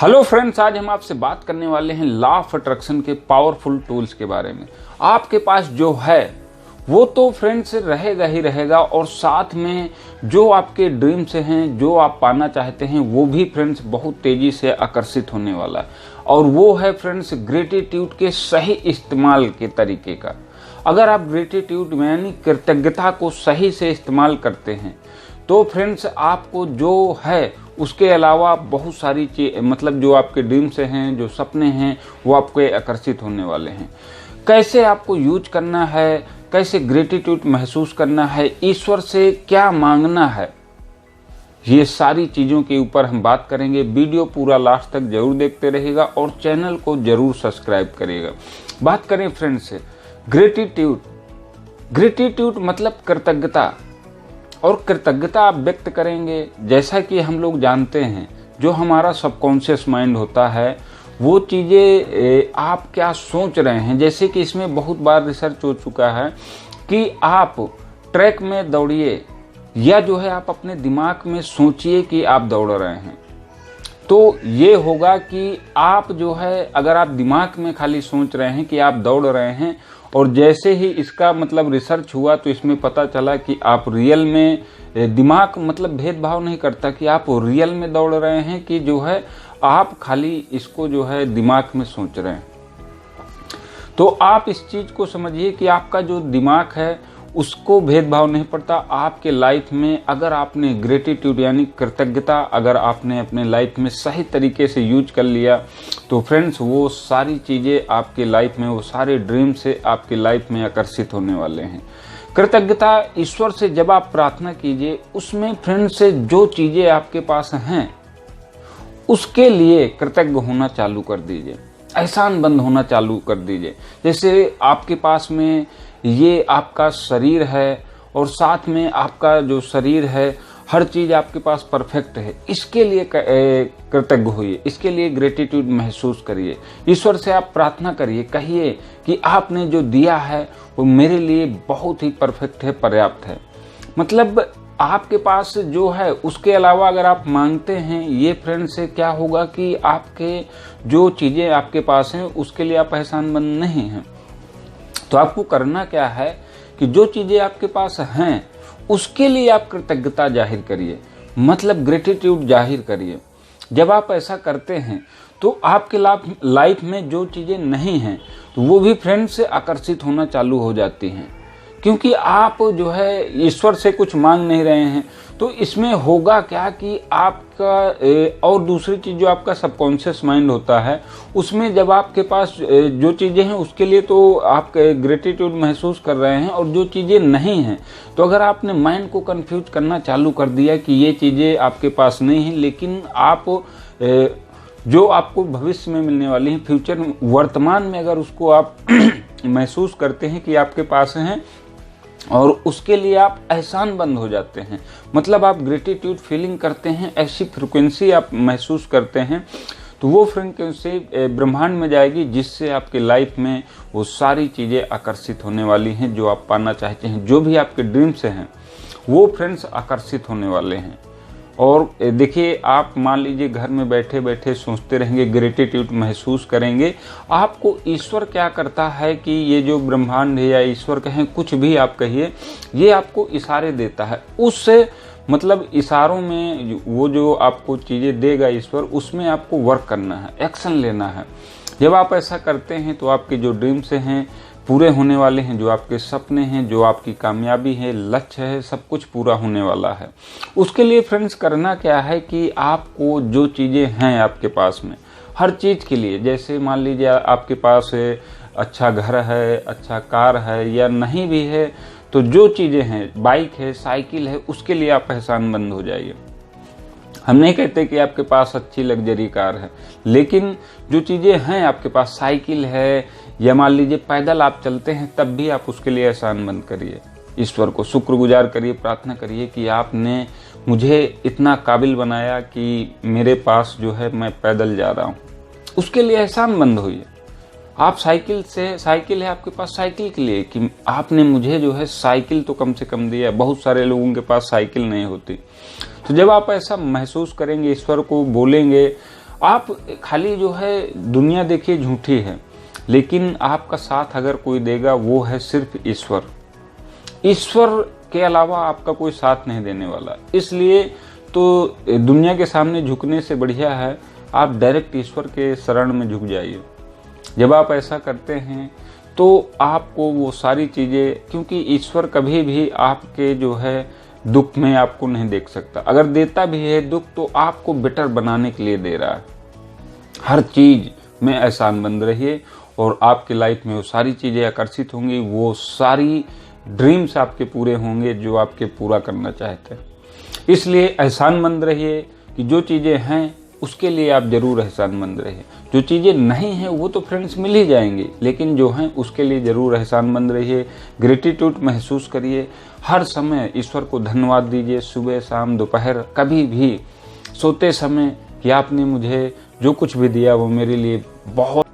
Hello friends, आज हम आपसे बात करने वाले हैं लॉ ऑफ अट्रैक्शन के पावरफुल टूल्स के बारे में। आपके पास जो है वो तो फ्रेंड्स रहेगा ही रहेगा, और साथ में जो आपके ड्रीम से हैं, जो आप पाना चाहते हैं, वो भी फ्रेंड्स बहुत तेजी से आकर्षित होने वाला है। और वो है फ्रेंड्स ग्रेटिट्यूड के सही इस्तेमाल के तरीके का। अगर आप ग्रेटिट्यूड यानी कृतज्ञता को सही से इस्तेमाल करते हैं तो फ्रेंड्स आपको जो है उसके अलावा बहुत सारी मतलब जो आपके ड्रीम से हैं, जो सपने हैं, वो आपको आकर्षित होने वाले हैं। कैसे आपको यूज करना है, कैसे ग्रेटिट्यूड महसूस करना है, ईश्वर से क्या मांगना है, ये सारी चीज़ों के ऊपर हम बात करेंगे। वीडियो पूरा लास्ट तक जरूर देखते रहिएगा और चैनल को जरूर सब्सक्राइब करिएगा। बात करें फ्रेंड्स से ग्रेटिट्यूड मतलब कृतज्ञता, और कृतज्ञता आप व्यक्त करेंगे। जैसा कि हम लोग जानते हैं, जो हमारा सबकॉन्शियस माइंड होता है वो चीज़ें आप क्या सोच रहे हैं। जैसे कि इसमें बहुत बार रिसर्च हो चुका है कि आप ट्रैक में दौड़िए या जो है आप अपने दिमाग में सोचिए कि आप दौड़ रहे हैं, तो ये होगा कि आप जो है, अगर आप दिमाग में खाली सोच रहे हैं कि आप दौड़ रहे हैं, और जैसे ही इसका मतलब रिसर्च हुआ तो इसमें पता चला कि आप रियल में, दिमाग मतलब भेदभाव नहीं करता कि आप रियल में दौड़ रहे हैं कि जो है आप खाली इसको जो है दिमाग में सोच रहे हैं। तो आप इस चीज़ को समझिए कि आपका जो दिमाग है उसको भेदभाव नहीं पड़ता। आपके लाइफ में अगर आपने ग्रेटिट्यूड यानी कृतज्ञता अगर आपने अपने लाइफ में सही तरीके से यूज कर लिया तो फ्रेंड्स वो सारी चीज़ें आपके लाइफ में, वो सारे ड्रीम से आपके लाइफ में आकर्षित होने वाले हैं। कृतज्ञता ईश्वर से जब आप प्रार्थना कीजिए, उसमें फ्रेंड्स से जो चीज़ें आपके पास हैं उसके लिए कृतज्ञ होना चालू कर दीजिए, एहसान बंद होना चालू कर दीजिए। जैसे आपके पास में ये आपका शरीर है और साथ में आपका जो शरीर है, हर चीज़ आपके पास परफेक्ट है, इसके लिए कृतज्ञ होइए, इसके लिए ग्रेटिट्यूड महसूस करिए। ईश्वर से आप प्रार्थना करिए, कहिए कि आपने जो दिया है वो मेरे लिए बहुत ही परफेक्ट है, पर्याप्त है। मतलब आपके पास जो है उसके अलावा अगर आप मांगते हैं, ये फ्रेंड से क्या होगा कि आपके जो चीज़ें आपके पास हैं उसके लिए आप एहसानमंद नहीं हैं। तो आपको करना क्या है कि जो चीज़ें आपके पास हैं उसके लिए आप कृतज्ञता जाहिर करिए, मतलब ग्रेटिट्यूड जाहिर करिए। जब आप ऐसा करते हैं तो आपके लाइफ में जो चीज़ें नहीं हैं तो वो भी फ्रेंड से आकर्षित होना चालू हो जाती हैं, क्योंकि आप जो है ईश्वर से कुछ मांग नहीं रहे हैं। तो इसमें होगा क्या कि आपका और दूसरी चीज़ जो आपका सबकॉन्शियस माइंड होता है, उसमें जब आपके पास जो चीज़ें हैं उसके लिए तो आप ग्रेटिट्यूड महसूस कर रहे हैं, और जो चीज़ें नहीं हैं तो अगर आपने माइंड को कंफ्यूज करना चालू कर दिया कि ये चीज़ें आपके पास नहीं हैं, लेकिन आप जो आपको भविष्य में मिलने वाली हैं, फ्यूचर में, वर्तमान में अगर उसको आप महसूस करते हैं कि आपके पास हैं और उसके लिए आप एहसान बंद हो जाते हैं, मतलब आप ग्रेटिट्यूड फीलिंग करते हैं, ऐसी फ्रिक्वेंसी आप महसूस करते हैं, तो वो फ्रिक्वेंसी ब्रह्मांड में जाएगी, जिससे आपके लाइफ में वो सारी चीज़ें आकर्षित होने वाली हैं जो आप पाना चाहते हैं। जो भी आपके ड्रीम से हैं वो फ्रेंड्स आकर्षित होने वाले हैं। और देखिए, आप मान लीजिए घर में बैठे बैठे सोचते रहेंगे, ग्रेटिट्यूड महसूस करेंगे, आपको ईश्वर क्या करता है कि ये जो ब्रह्मांड है या ईश्वर कहें, कुछ भी आप कहिए, ये आपको इशारे देता है। उससे मतलब इशारों में वो जो आपको चीज़ें देगा ईश्वर, उसमें आपको वर्क करना है, एक्शन लेना है। जब आप ऐसा करते हैं तो आपके जो ड्रीम से हैं पूरे होने वाले हैं, जो आपके सपने हैं, जो आपकी कामयाबी है, लक्ष्य है, सब कुछ पूरा होने वाला है। उसके लिए फ्रेंड्स करना क्या है कि आपको जो चीज़ें हैं आपके पास में, हर चीज़ के लिए, जैसे मान लीजिए आपके पास है अच्छा घर है, अच्छा कार है, या नहीं भी है तो जो चीज़ें हैं, बाइक है, साइकिल है, उसके लिए आप एहसानमंद हो जाइए। हम नहीं कहते कि आपके पास अच्छी लग्जरी कार है, लेकिन जो चीज़ें हैं आपके पास, साइकिल है या मान लीजिए पैदल आप चलते हैं, तब भी आप उसके लिए एहसानमंद करिए, ईश्वर को शुक्रगुजार करिए, प्रार्थना करिए कि आपने मुझे इतना काबिल बनाया कि मेरे पास जो है मैं पैदल जा रहा हूँ, उसके लिए एहसानमंद होइए। आप साइकिल है आपके पास, साइकिल के लिए कि आपने मुझे जो है साइकिल तो कम से कम दिया। बहुत सारे लोगों के पास साइकिल नहीं होती। तो जब आप ऐसा महसूस करेंगे, ईश्वर को बोलेंगे, आप खाली जो है दुनिया देखिए झूठी है, लेकिन आपका साथ अगर कोई देगा वो है सिर्फ ईश्वर। ईश्वर के अलावा आपका कोई साथ नहीं देने वाला। इसलिए तो दुनिया के सामने झुकने से बढ़िया है आप डायरेक्ट ईश्वर के शरण में झुक जाइए। जब आप ऐसा करते हैं तो आपको वो सारी चीज़ें, क्योंकि ईश्वर कभी भी आपके जो है दुख में आपको नहीं देख सकता। अगर देता भी है दुख तो आपको बेटर बनाने के लिए दे रहा है। हर चीज़ में एहसानमंद रहिए और आपकी लाइफ में वो सारी चीज़ें आकर्षित होंगी, वो सारी ड्रीम्स आपके पूरे होंगे जो आपके पूरा करना चाहते हैं। इसलिए एहसानमंद रहिए कि जो चीज़ें हैं उसके लिए आप जरूर एहसानमंद रहिए। जो चीज़ें नहीं हैं वो तो फ्रेंड्स मिल ही जाएंगी, लेकिन जो हैं उसके लिए ज़रूर एहसानमंद रहिए। ग्रेटिट्यूड महसूस करिए, हर समय ईश्वर को धन्यवाद दीजिए, सुबह शाम दोपहर कभी भी, सोते समय, कि आपने मुझे जो कुछ भी दिया वो मेरे लिए बहुत